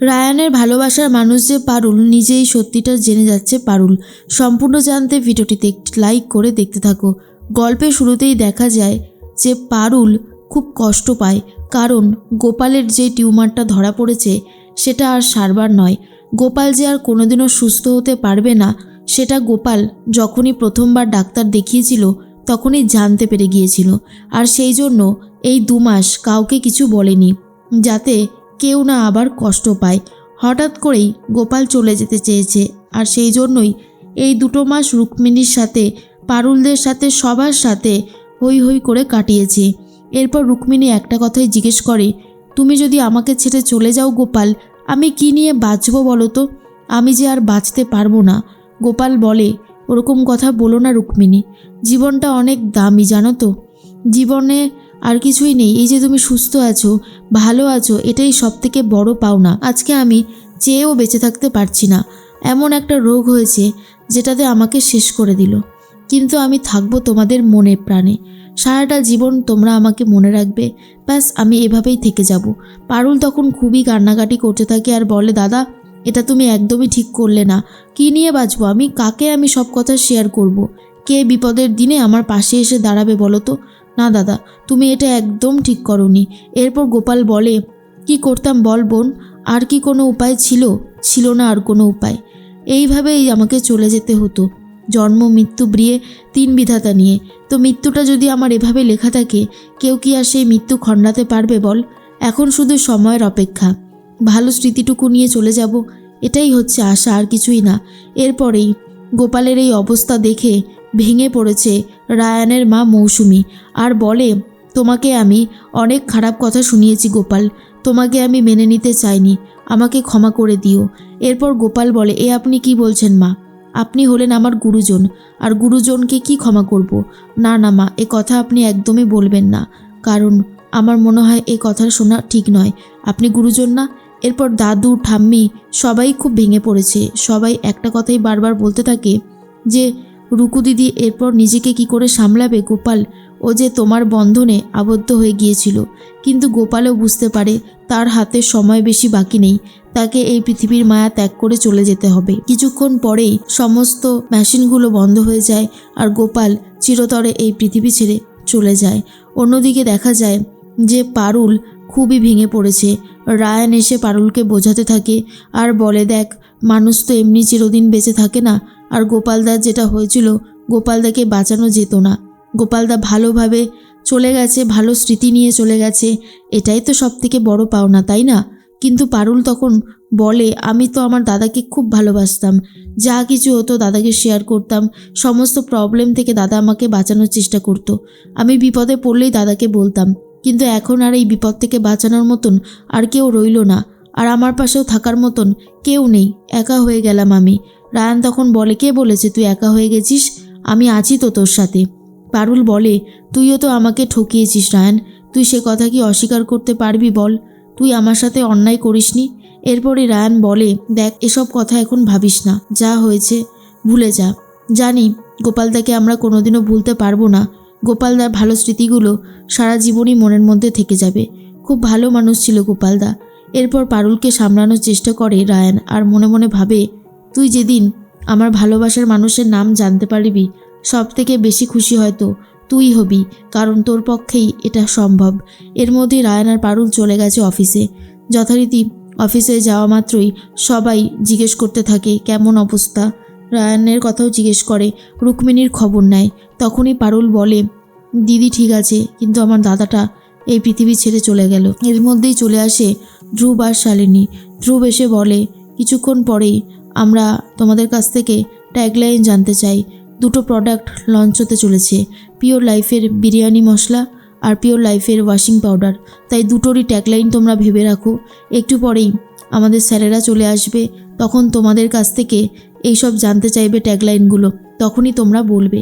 রায়ানের ভালোবাসার মানুষ যে পারুল, নিজেই সত্যিটা জেনে যাচ্ছে পারুল। সম্পূর্ণ জানতে ভিডিওটিতে একটি লাইক করে দেখতে থাকো। গল্পের শুরুতেই দেখা যায় যে পারুল খুব কষ্ট পায়, কারণ গোপালের যে টিউমারটা ধরা পড়েছে সেটা আর সারবার নয়। গোপাল যে আর কোনোদিনও সুস্থ হতে পারবে না সেটা গোপাল যখনই প্রথমবার ডাক্তার দেখিয়েছিল তখনই জানতে পেরে গিয়েছিল। আর সেই জন্য এই 2 মাস কাউকে কিছু বলেনি, যাতে কেউ না আবার কষ্ট পায়। হঠাৎ করেই গোপাল চলে যেতে চেয়েছে, আর সেই জন্যই এই 2 মাস রুক্মিণীর সাথে, পারুলদের সাথে, সবার সাথে হই হই করে কাটিয়েছে। এরপর রুক্মিণী একটা কথাই জিজ্ঞেস করে, তুমি যদি আমাকে ছেড়ে চলে যাও গোপাল, আমি কি নিয়ে বাঁচবো বলো তো? আমি যে আর বাঁচতে পারবো না। গোপাল বলে, ওরকম কথা বলো না রুক্মিণী, জীবনটা অনেক দামি জানো তো। জীবনে আর কিছুই নেই, এই যে তুমি সুস্থ আছো, ভালো আছো, এটাই সবথেকে বড় পাওনা। আজকে আমি চেয়েও বেঁচে থাকতে পারছি না, এমন একটা রোগ হয়েছে যেটাতে আমাকে শেষ করে দিল, কিন্তু আমি থাকবো তোমাদের মনে প্রাণে। সারাটা জীবন তোমরা আমাকে মনে রাখবে, ব্যাস আমি এভাবেই থেকে যাব। পারুল তখন খুবই কান্নাকাটি করতে থাকে আর বলে, দাদা এটা তুমি একদমই ঠিক করলে না। কী নিয়ে বাঁচবো আমি? কাকে আমি সব কথা শেয়ার করব? কে বিপদের দিনে আমার পাশে এসে দাঁড়াবে বলো তো? না দাদা, তুমি এটা একদম ঠিক করোনি। এরপর গোপাল বলে, কি করতাম বল বোন? আর কি কোনো উপায় ছিল? ছিল না আর কোনো উপায়। এইভাবেই আমাকে চলে যেতে হতো, জন্ম মৃত্যু ব্রিয়ে 3 বিধাতা নিয়ে। তো মৃত্যুটা যদি আমার এভাবে লেখা থাকে, কেউ কি আর সেই মৃত্যু খণ্ডাতে পারবে বল? এখন শুধু সময়ের অপেক্ষা, ভালো স্মৃতিটুকু নিয়ে চলে যাব, এটাই হচ্ছে আশা, আর কিছুই না। এরপরেই গোপালের এই অবস্থা দেখে ভেঙে পড়েছে রায়ানের মা মৌসুমী, আর বলে, তোমাকে আমি অনেক খারাপ কথা শুনিয়েছি গোপাল, তোমাকে আমি মেনে নিতে চাইনি, আমাকে ক্ষমা করে দিও। এরপর গোপাল বলে, এ আপনি কি বলছেন মা? আপনি হলেন আমার গুরুজন, আর গুরুজনকে কি ক্ষমা করব? না না মা, এ কথা আপনি একদমই বলবেন না, কারণ আমার মনে হয় এ কথা শোনা ঠিক নয়। আপনি গুরুজন না। এরপর দাদু ঠাম্মি সবাই খুব ভেঙে পড়েছে। সবাই একটা কথাই বারবার বলতে থাকে যে রুকু দিদি এরপর নিজেকে কি করে সামলাবে গোপাল? ও যে তোমার বন্ধনে আবদ্ধ হয়ে গিয়েছিল। কিন্তু গোপালও বুঝতে পারে তার হাতে সময় বেশি বাকি নেই, তাকে এই পৃথিবীর মায়া ত্যাগ করে চলে যেতে হবে। কিছুক্ষণ পরেই সমস্ত মেশিনগুলো বন্ধ হয়ে যায় আর গোপাল চিরতরে এই পৃথিবী ছেড়ে চলে যায়। অন্যদিকে দেখা যায় যে পারুল খুবই ভেঙে পড়েছে। রায়ান এসে পারুলকে বোঝাতে থাকে আর বলে, দেখ মানুষ তো এমনি চিরদিন বেঁচে থাকে না, আর গোপালদার যেটা হয়েছিল, গোপালদাকে বাঁচানো যেত না। গোপালদা ভালোভাবে চলে গেছে, ভালো স্মৃতি নিয়ে চলে গেছে, এটাই তো সবথেকে বড় পাওনা, তাই না? কিন্তু পারুল তখন বলে, আমি তো আমার দাদাকে খুব ভালোবাসতাম, যা কিছু হতো দাদাকে শেয়ার করতাম, সমস্ত প্রবলেম থেকে দাদা আমাকে বাঁচানোর চেষ্টা করতো, আমি বিপদে পড়লেই দাদাকে বলতাম, কিন্তু এখন আর এই বিপদ থেকে বাঁচানোর মতন আর কেউ রইল না, আর আমার পাশেও থাকার মতন কেউ নেই, একা হয়ে গেলাম আমি। রায়ান তখন বলে, কে বলেছে তুই একা হয়ে গেছিস? আমি আছি তো তোর সাথে। পারুল বলে, তুইও তো আমাকে ঠকিয়েছিস রায়ান, তুই সে কথা কি অস্বীকার করতে পারবি বল? তুই আমার সাথে অন্যায় করিসনি। এরপরে রায়ান বলে, দেখ এসব কথা এখন ভাবিস না, যা হয়েছে ভুলে যা। জানি গোপালদাকে আমরা কোনোদিনও ভুলতে পারবো না, গোপালদার ভালো স্মৃতিগুলো সারা জীবনই মনের মধ্যে থেকে যাবে। খুব ভালো মানুষ ছিল গোপালদা। এরপর পারুলকে সামলানোর চেষ্টা করে রায়ান, আর মনে মনে ভাবে, তুই যেদিন আমার ভালোবাসার মানুষের নাম জানতে পারবি, সব থেকে বেশি খুশি হয়তো তুই হবি, কারণ তোর পক্ষেই এটা সম্ভব। এর মধ্যেই রায়ান আর পারুল চলে গেছে অফিসে। যথারীতি অফিসে যাওয়া মাত্রই সবাই জিজ্ঞেস করতে থাকে কেমন অবস্থা, রায়ানের কথাও জিজ্ঞেস করে, রুক্মিণীর খবর নেয়। তখনই পারুল বলে, দিদি ঠিক আছে, কিন্তু আমার দাদাটা এই পৃথিবী ছেড়ে চলে গেল। এর মধ্যেই চলে আসে ধ্রুব আর শালিনী। ধ্রুব এসে বলে, কিছুক্ষণ পরেই আমরা তোমাদের কাছ থেকে ট্যাগলাইন জানতে চাই। 2টো প্রোডাক্ট লঞ্চ হতে চলেছে, পিওর লাইফের বিরিয়ানি মশলা আর পিওর লাইফের ওয়াশিং পাউডার, তাই দুটোরই ট্যাগলাইন তোমরা ভেবে রাখো। একটু পরেই আমাদের স্যারেরা চলে আসবে, তখন তোমাদের কাছ থেকে এইসব জানতে চাইবে ট্যাগলাইনগুলো, তখনই তোমরা বলবে।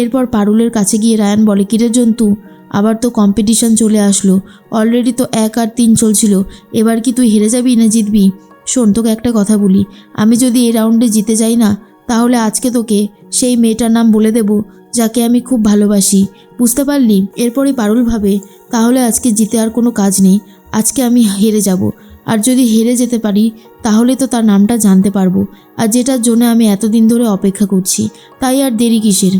এরপর পারুলের কাছে গিয়ে রায়ান বলে, কিরে জন্তু, আবার তো কম্পিটিশন চলে আসলো, অলরেডি তো 1 আর 3 চলছিল, এবার কি তুই হেরে যাবি না জিতবি? শোন, তোকে একটা কথা বলি, আমি যদি এই রাউন্ডে জিতে যাই না, তাহলে আজকে তোকে সেই মেয়েটার নাম বলে দেব যাকে আমি খুব ভালোবাসি, বুঝতে পারলি? এরপরই পারুল ভাবে, তাহলে আজকে জিতে আর কোনো কাজ নেই, আজকে আমি হেরে যাব। আর যদি হেরে যেতে পারি তাহলে তো তার নামটা জানতে পারবো, আর যেটার জন্য আমি এতদিন ধরে অপেক্ষা করছি। তাই আর দেরি কিসের।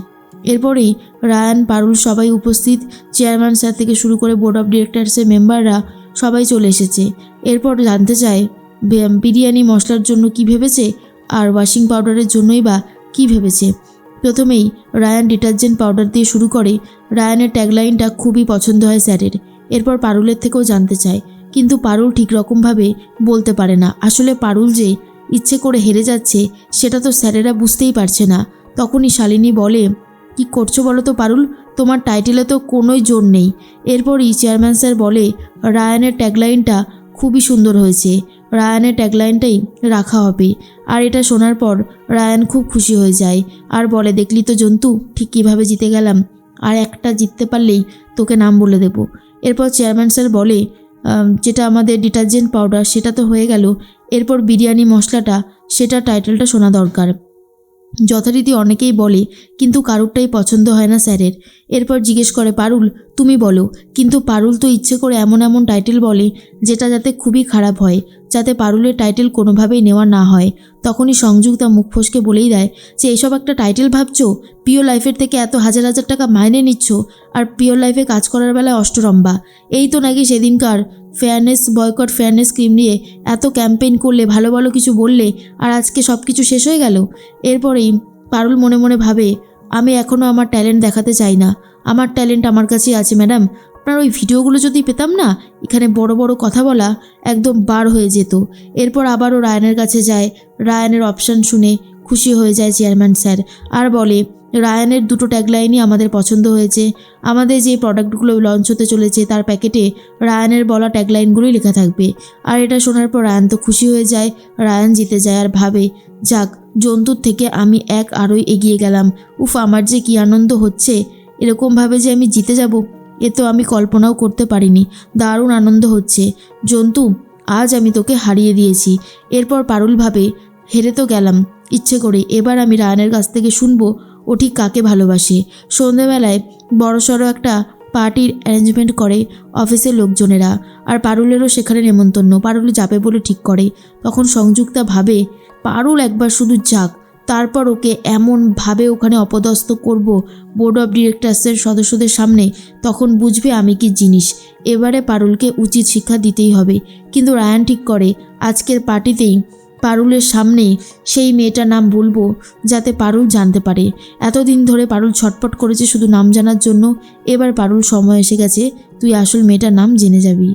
এরপরেই রায়ান, পারুল সবাই উপস্থিত। চেয়ারম্যান স্যার থেকে শুরু করে বোর্ড অফ ডিরেক্টরসের মেম্বাররা সবাই চলে এসেছে। এরপর জানতে চায় বিরিয়ানি মশলার জন্য কি ভেবেছে আর ওয়াশিং পাউডারের জন্যই বা কী ভেবেছে। প্রথমেই রায়ান ডিটারজেন্ট পাউডার দিয়ে শুরু করে। রায়ানের ট্যাগলাইনটা খুবই পছন্দ হয় স্যারের। এরপর পারুলের থেকেও জানতে চায়, কিন্তু পারুল ঠিক রকমভাবে বলতে পারে না। আসলে পারুল যে ইচ্ছে করে হেরে যাচ্ছে সেটা তো স্যারেরা বুঝতেই পারছে না। তখনই শালিনী বলে, কি করছো বলো তো পারুল, তোমার টাইটেলে তো কোনোই জোর নেই। এরপরই চেয়ারম্যান স্যার বলে, রায়ানের ট্যাগলাইনটা খুবই সুন্দর হয়েছে, রায়ানের ট্যাগলাইনটাই রাখা হবে। আর এটা শোনার পর রায়ান খুব খুশি হয়ে যায় আর বলে, দেখলি তো জন্তু, ঠিক কীভাবে জিতে গেলাম। আর একটা জিততে পারলেই তোকে নাম বলে দেব। এরপর চেয়ারম্যান স্যার বলে, যেটা আমাদের ডিটারজেন্ট পাউডার সেটা তো হয়ে গেল, এরপর বিরিয়ানি মশলাটা, সেটা টাইটেলটা শোনা দরকার। যথারীতি অনেকেই বলে, কিন্তু কারুরটাই পছন্দ হয় না স্যারের। এরপর জিজ্ঞেস করে, পারুল তুমি বলো। কিন্তু পারুল তো ইচ্ছে করে এমন এমন টাইটেল বলে যেটা যাতে খুবই খারাপ হয়, যাতে পারুলের টাইটেল কোনোভাবেই নেওয়া না হয়। তখনই সংযুক্তা মুখ ফসকে বলেই দেয় যে, এসব একটা টাইটেল ভাবছো? পিওর লাইফের থেকে এত হাজার হাজার টাকা মাইনে নিচ্ছ, আর পিওর লাইফে কাজ করার বেলায় অষ্টরম্বা। এই তো নাকি সেদিনকার ফেয়ারনেস বয়কট ফেয়ারনেস ক্রিম নিয়ে এত ক্যাম্পেইন করলে, ভালো ভালো কিছু বললে, আর আজকে সব কিছু শেষ হয়ে গেল। এরপরেই পারুল মনে মনে ভাবে, আমি এখনও আমার ট্যালেন্ট দেখাতে চাই না। আমার ট্যালেন্ট আমার কাছেই আছে ম্যাডাম। আপনার ওই ভিডিওগুলো যদি পেতাম না, এখানে বড় বড় কথা বলা একদম বার হয়ে যেত। এরপর আবারও রায়ানের কাছে যায়। রায়ানের অপশান শুনে খুশি হয়ে যায় চেয়ারম্যান স্যার আর বলে, রায়ানের দুটো ট্যাগলাইনই আমাদের পছন্দ হয়েছে। আমাদের যে প্রোডাক্টগুলো লঞ্চ হতে চলেছে তার প্যাকেটে রায়ানের বলা ট্যাগলাইনগুলোই লেখা থাকবে। আর এটা শোনার পর রায়ান তো খুশি হয়ে যায়। রায়ান জিতে যায় আর ভাবে, যাক, জন্তুর থেকে আমি এক আরোই এগিয়ে গেলাম। উফ, আমার যে কী আনন্দ হচ্ছে। এরকমভাবে যে আমি জিতে যাব এ তো আমি কল্পনাও করতে পারিনি। দারুণ আনন্দ হচ্ছে। জন্তু, আজ আমি তোকে হারিয়ে দিয়েছি। এরপর পারুল ভাবে, হেরে তো গেলাম ইচ্ছে করে, এবার আমি রায়ানের কাছ থেকে শুনবো ও ঠিক কাকে ভালোবাসে। সন্ধ্যাবেলায় বড়সড় একটা পার্টির অ্যারেঞ্জমেন্ট করে অফিসের লোকজনেরা, আর পারুলেরও সেখানে নেমন্তন্ন। পারুল যাবে বলে ঠিক করে। তখন সংযুক্তা ভাবে, পারুল একবার শুধু যাক, তারপর ওকে এমনভাবে ওখানে অপদস্থ করব বোর্ড অফ ডিরেক্টরসের সদস্যদের সামনে, তখন বুঝবে আমি কি জিনিস। এবারে পারুলকে উচিত শিক্ষা দিতেই হবে। কিন্তু রায়ান ঠিক করে, আজকের পার্টিতেই পারুলের সামনে সেই মেয়েটার নাম বলবো, যাতে পারুল জানতে পারে। এতদিন ধরে পারুল ছটপট করেছে শুধু নাম জানার জন্য। এবার পারুল, সময় এসে গেছে, তুই আসল মেয়েটার নাম জেনে যাবি।